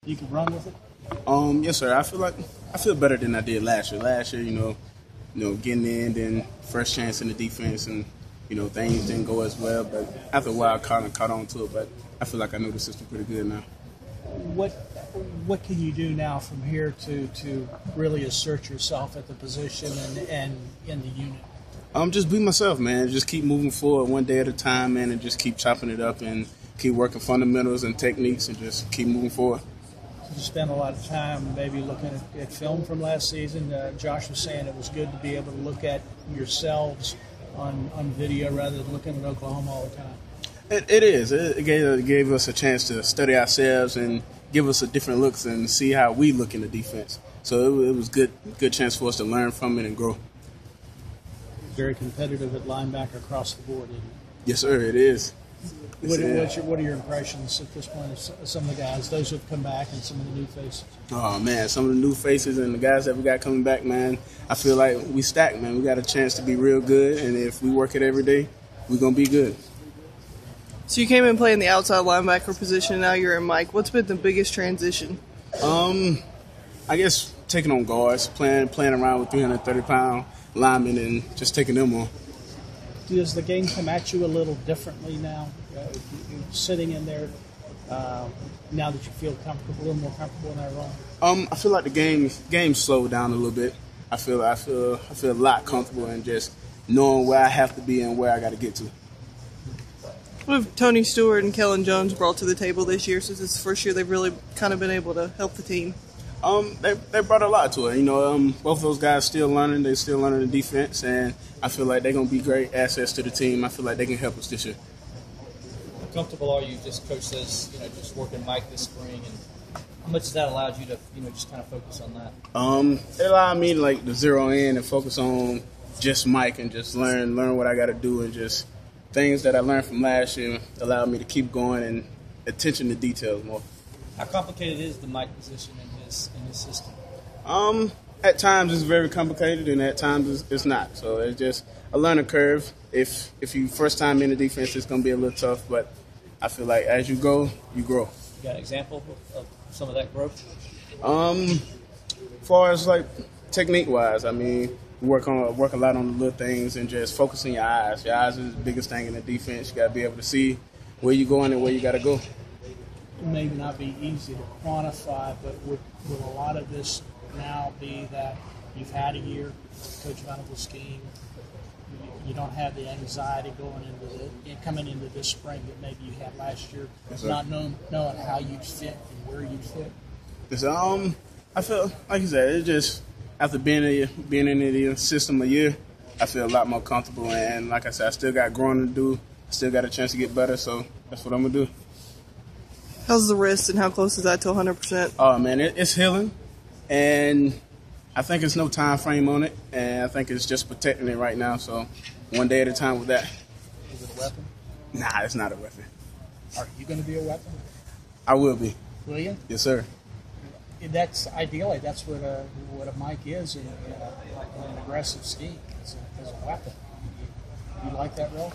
you can run with it? Yes, sir. I feel better than I did last year. Last year, getting in, then first chance in the defense, and things didn't go as well. But after a while, I kind of caught on to it. But I feel like I know the system pretty good now. What can you do now from here to really assert yourself at the position and in the unit? Just be myself, man. Just keep moving forward one day at a time, man, and just keep chopping it up and keep working fundamentals and techniques and just keep moving forward. You spent a lot of time maybe looking at film from last season. Josh was saying it was good to be able to look at yourselves on video rather than looking at Oklahoma all the time. It is. It gave us a chance to study ourselves and give us a different looks and see how we look in the defense. So it was good chance for us to learn from it and grow. Very competitive at linebacker across the board, isn't it? Yes, sir, it is. What are your impressions at this point of some of the guys, those who have come back and some of the new faces? Oh, man, some of the new faces and the guys that we got coming back, man, I feel like we stacked, man. We got a chance to be real good, and if we work it every day, we're going to be good. So you came in playing the outside linebacker position, and now you're in Mike. What's been the biggest transition? I guess taking on guards, playing around with 330-pound linemen and just taking them on. Does the game come at you a little differently now? You're sitting in there now that you feel comfortable, a little more comfortable in that role? I feel like the game slowed down a little bit. I feel a lot comfortable in just knowing where I have to be and where I got to get to. What have Tony Stewart and Kellen Jones brought to the table this year, since it's the first year they've really kind of been able to help the team? They brought a lot to it. Both of those guys still learning. They're still learning the defense, and I feel like they're going to be great assets to the team. I feel like they can help us this year. How comfortable are you, just Coach says, just working Mike this spring, and how much has that allowed you to, just kind of focus on that? It allowed me to zero in and focus on just Mike and just learn what I got to do, and just things that I learned from last year allowed me to keep going and attention to details more. How complicated is the Mike position in his system? At times it's very complicated, and at times it's not. So it's just a learning curve. If you first time in the defense, it's going to be a little tough, but I feel like as you go, you grow. You got an example of some of that growth? As far as technique-wise, we work a lot on the little things and just focusing your eyes. Your eyes is the biggest thing in the defense. You got to be able to see where you're going and where you got to go. Maybe not be easy to quantify, but would a lot of this now be that you've had a year, Coach Venables' scheme, you don't have the anxiety coming into this spring that maybe you had last year, not knowing how you'd fit and where you'd fit? I feel, like you said, it's just after being in the system a year, I feel a lot more comfortable, and like I said, I still got growing to do. I still got a chance to get better, so that's what I'm going to do. How's the wrist, and how close is that to 100%? Oh, man, it's healing, and I think it's no time frame on it, and I think it's just protecting it right now, so one day at a time with that. Is it a weapon? Nah, it's not a weapon. Are you going to be a weapon? I will be. Will you? Yes, sir. That's ideally, that's what a Mike is in an aggressive scheme, as a weapon. You like that role?